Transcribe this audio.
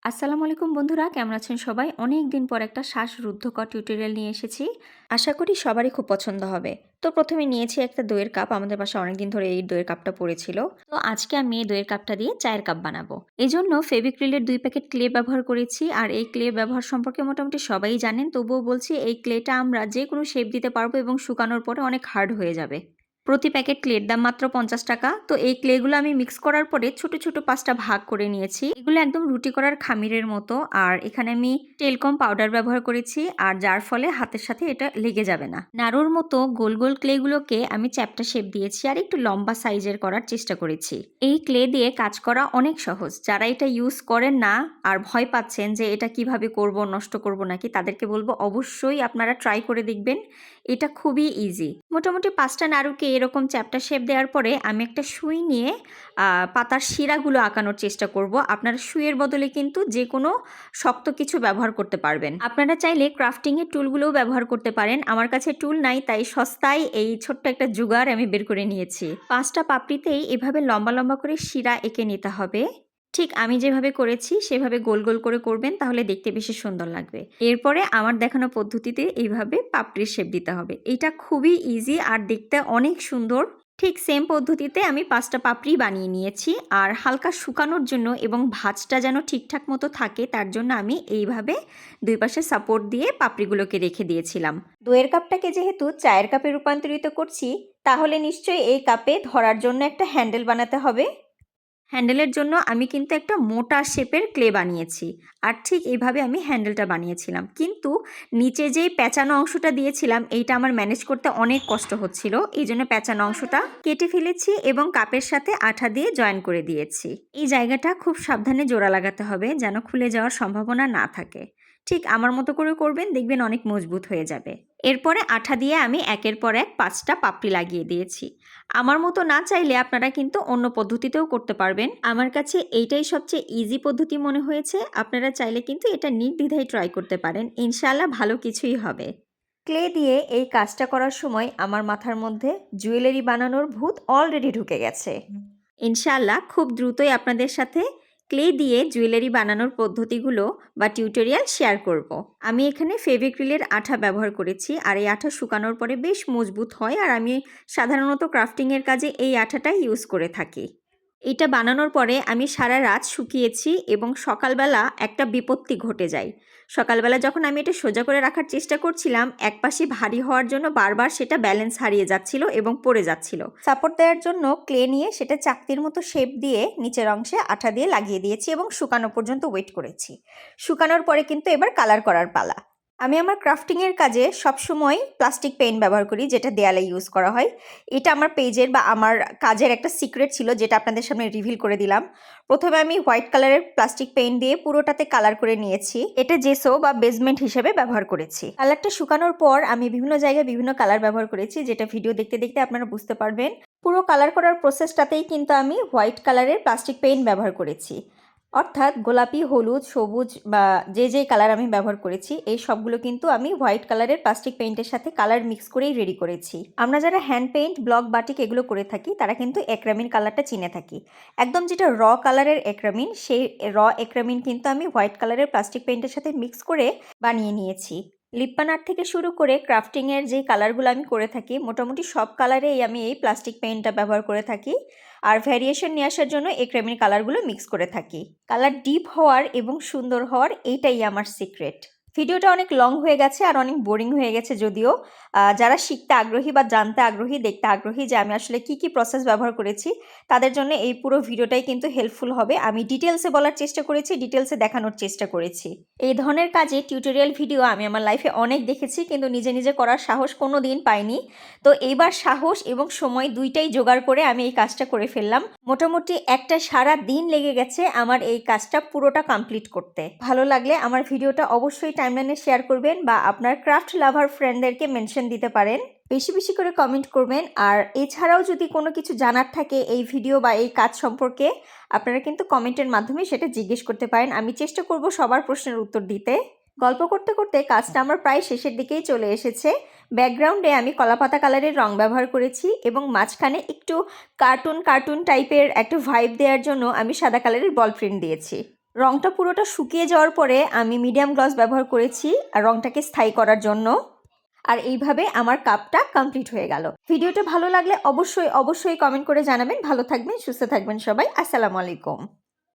আসসালামু আলাইকুম বন্ধুরা, কেমন আছেন সবাই? অনেক দিন পর একটা শ্বাসরুদ্ধকর টিউটোরিয়াল নিয়ে এসেছি। আশা করি সবারই খুব পছন্দ হবে। তো প্রথমে নিয়েছি একটা দইয়ের কাপ। আমাদের বাসায় অনেকদিন ধরে এই দইয়ের কাপটা পড়েছিল। তো আজকে আমি এই দইয়ের কাপটা দিয়ে চায়ের কাপ বানাবো। এজন্য ফেভিক্রিলের 2 প্যাকেট ক্লে ব্যবহার করেছি। আর এই ক্লে ব্যবহার সম্পর্কে মোটামুটি সবাই জানেন। তবুও বলছি, এই ক্লেটা আমরা যেকোনো শেপ দিতে পারবো এবং শুকানোর পরে অনেক হার্ড হয়ে যাবে। প্রতি প্যাকেট ক্লের দাম মাত্র 50 টাকা। তো এই ক্লেগুলো আমি মিক্স করার পরে ছোট ছোট 5টা ভাগ করে নিয়েছি। এগুলো একদম রুটি করার খামিরের মতো। আর এখানে আমি টেলকম পাউডার ব্যবহার করেছি, আর যার ফলে হাতের সাথে এটা লেগে যাবে না। নাড়ুর মতো গোল গোল ক্লেগুলোকে আমি চ্যাপ্টা শেপ দিয়েছি আর একটু লম্বা সাইজের করার চেষ্টা করেছি। এই ক্লে দিয়ে কাজ করা অনেক সহজ। যারা এটা ইউজ করেন না আর ভয় পাচ্ছেন যে এটা কিভাবে করব, নষ্ট করব নাকি, তাদেরকে বলবো অবশ্যই আপনারা ট্রাই করে দেখবেন। এটা খুবই ইজি। মোটামুটি 5টা নাড়ুকে এরকম চ্যাপ্টা শেপ দেওয়ার পরে আমি একটা সুই নিয়ে পাতার শিরাগুলো আঁকানোর চেষ্টা করব। আপনারা সুইয়ের বদলে কিন্তু যে কোনো শক্ত কিছু ব্যবহার করতে পারবেন। আপনারা চাইলে ক্রাফটিংয়ের টুলগুলোও ব্যবহার করতে পারেন। আমার কাছে টুল নাই, তাই সস্তায় এই ছোট্ট একটা জুগাড় আমি বের করে নিয়েছি। 5টা পাপড়িতেই এভাবে লম্বা লম্বা করে শিরা এঁকে নিতে হবে। ঠিক আমি যেভাবে করেছি সেভাবে গোল গোল করে করবেন, তাহলে দেখতে বেশি সুন্দর লাগবে। এরপরে আমার দেখানো পদ্ধতিতে এইভাবে পাপড়ির শেপ দিতে হবে। এটা খুবই ইজি আর দেখতে অনেক সুন্দর। ঠিক সেম পদ্ধতিতে আমি 5টা পাপড়ি বানিয়ে নিয়েছি। আর হালকা শুকানোর জন্য এবং ভাঁজটা যেন ঠিকঠাক মতো থাকে তার জন্য আমি এইভাবে দুই পাশে সাপোর্ট দিয়ে পাপড়িগুলোকে রেখে দিয়েছিলাম। দইয়ের কাপটাকে যেহেতু চায়ের কাপে রূপান্তরিত করছি, তাহলে নিশ্চয়ই এই কাপে ধরার জন্য একটা হ্যান্ডেল বানাতে হবে। হ্যান্ডেলের জন্য আমি কিন্তু একটা মোটা শেপের ক্লে বানিয়েছি। আর ঠিক এইভাবে আমি হ্যান্ডেলটা বানিয়েছিলাম, কিন্তু নিচে যেই প্যাঁচানো অংশটা দিয়েছিলাম এইটা আমার ম্যানেজ করতে অনেক কষ্ট হচ্ছিল। এই জন্য প্যাঁচানো অংশটা কেটে ফেলেছি এবং কাপের সাথে আঠা দিয়ে জয়েন করে দিয়েছি। এই জায়গাটা খুব সাবধানে জোড়া লাগাতে হবে যেন খুলে যাওয়ার সম্ভাবনা না থাকে। ঠিক আমার মতো করে করবেন, দেখবেন অনেক মজবুত হয়ে যাবে। এরপরে আঠা দিয়ে আমি একের পর এক 5টা পাপড়ি লাগিয়ে দিয়েছি। আমার মতো না চাইলে আপনারা কিন্তু অন্য পদ্ধতিতেও করতে পারবেন। আমার কাছে এইটাই সবচেয়ে ইজি পদ্ধতি মনে হয়েছে। আপনারা চাইলে কিন্তু এটা নির্দ্বিধায় ট্রাই করতে পারেন। ইনশাআল্লাহ ভালো কিছুই হবে। ক্লে দিয়ে এই কাজটা করার সময় আমার মাথার মধ্যে জুয়েলারি বানানোর ভূত অলরেডি ঢুকে গেছে। ইনশাআল্লাহ খুব দ্রুতই আপনাদের সাথে ক্লে দিয়ে জুয়েলারি বানানোর পদ্ধতিগুলো বা টিউটোরিয়াল শেয়ার করব। আমি এখানে ফেভিক্রিলের আঠা ব্যবহার করেছি, আর এই আঠা শুকানোর পরে বেশ মজবুত হয়। আর আমি সাধারণত ক্রাফটিংয়ের কাজে এই আঠাটাই ইউজ করে থাকি। এটা বানানোর পরে আমি সারা রাত শুকিয়েছি এবং সকালবেলা একটা বিপত্তি ঘটে যায়। সকালবেলা যখন আমি এটা সোজা করে রাখার চেষ্টা করছিলাম, একপাশে ভারী হওয়ার জন্য বারবার সেটা ব্যালেন্স হারিয়ে যাচ্ছিল এবং পড়ে যাচ্ছিল। সাপোর্ট দেওয়ার জন্য ক্লে নিয়ে সেটা চাকতির মতো শেপ দিয়ে নিচের অংশে আঠা দিয়ে লাগিয়ে দিয়েছি এবং শুকানো পর্যন্ত ওয়েট করেছি। শুকানোর পরে কিন্তু এবার কালার করার পালা। আমি আমার ক্রাফটিংয়ের কাজে সবসময় প্লাস্টিক পেইন্ট ব্যবহার করি, যেটা দেয়ালে ইউজ করা হয়। এটা আমার পেজের বা আমার কাজের একটা সিক্রেট ছিল, যেটা আপনাদের সামনে রিভিল করে দিলাম। প্রথমে আমি হোয়াইট কালারের প্লাস্টিক পেইন্ট দিয়ে পুরোটাতে কালার করে নিয়েছি। এটা জেসো বা বেসমেন্ট হিসেবে ব্যবহার করেছি। কালারটা শুকানোর পর আমি বিভিন্ন জায়গায় বিভিন্ন কালার ব্যবহার করেছি, যেটা ভিডিও দেখতে দেখতে আপনারা বুঝতে পারবেন। পুরো কালার করার প্রসেসটাতেই কিন্তু আমি হোয়াইট কালারের প্লাস্টিক পেইন্ট ব্যবহার করেছি। অর্থাৎ গোলাপি, হলুদ, সবুজ বা যে কালার আমি ব্যবহার করেছি, এই সবগুলো কিন্তু আমি হোয়াইট কালারের প্লাস্টিক পেইন্টের সাথে কালার মিক্স করেই রেডি করেছি। আমরা যারা হ্যান্ড পেইন্ট, ব্লক, বাটিক এগুলো করে থাকি, তারা কিন্তু একরামিন কালারটা চিনে থাকি। একদম যেটা র কালারের একরামিন, সেই র একরামিন কিন্তু আমি হোয়াইট কালারের প্লাস্টিক পেইন্টের সাথে মিক্স করে বানিয়ে নিয়েছি। লিপ্পান আর্ট থেকে শুরু করে ক্রাফটিংয়ের যে কালারগুলো আমি করে থাকি, মোটামুটি সব কালারেই আমি এই প্লাস্টিক পেইন্টটা ব্যবহার করে থাকি। আর ভ্যারিয়েশন নিয়ে আসার জন্য এই ক্রেমির কালারগুলো মিক্স করে থাকি। কালার ডিপ হওয়ার এবং সুন্দর হওয়ার এইটাই আমার সিক্রেট। ভিডিওটা অনেক লং হয়ে গেছে আর অনেক বোরিং হয়ে গেছে যদিও। যারা শিখতে আগ্রহী বা জানতে আগ্রহী, দেখতে আগ্রহী যে আমি আসলে কি কি প্রসেস ব্যবহার করেছি, তাদের জন্য এই পুরো ভিডিওটাই কিন্তু হেল্পফুল হবে। আমি ডিটেলসে বলার চেষ্টা করেছি, ডিটেলসে দেখানোর চেষ্টা করেছি। এই ধরনের কাজে টিউটোরিয়াল ভিডিও আমি আমার লাইফে অনেক দেখেছি, কিন্তু নিজে নিজে করার সাহস কোনো দিন পাইনি। তো এইবার সাহস এবং সময় দুইটাই জোগাড় করে আমি এই কাজটা করে ফেললাম। মোটামুটি একটা সারা দিন লেগে গেছে আমার এই কাজটা পুরোটা কমপ্লিট করতে। ভালো লাগলে আমার ভিডিওটা অবশ্যই টাইমলাইনে শেয়ার করবেন বা আপনার ক্রাফট লাভার ফ্রেন্ডদেরকে মেনশন দিতে পারেন। বেশি বেশি করে কমেন্ট করবেন। আর এছাড়াও যদি কোনো কিছু জানার থাকে এই ভিডিও বা এই কাজ সম্পর্কে, আপনারা কিন্তু কমেন্টের মাধ্যমে সেটা জিজ্ঞেস করতে পারেন। আমি চেষ্টা করব সবার প্রশ্নের উত্তর দিতে। গল্প করতে করতে কাজটা আমার প্রায় শেষের দিকেই চলে এসেছে। ব্যাকগ্রাউন্ডে আমি কলাপাতা কালারের রং ব্যবহার করেছি এবং মাঝখানে একটু কার্টুন টাইপের একটা ভাইব দেওয়ার জন্য আমি সাদা কালারের বল প্রিন্ট দিয়েছি। রংটা পুরোটা শুকিয়ে যাওয়ার পরে আমি মিডিয়াম গ্লস ব্যবহার করেছি আর রংটাকে স্থায়ী করার জন্য। আর এইভাবে আমার কাপটা কমপ্লিট হয়ে গেল। ভিডিওটা ভালো লাগলে অবশ্যই কমেন্ট করে জানাবেন। ভালো থাকবেন, সুস্থ থাকবেন সবাই। আসসালামু আলাইকুম।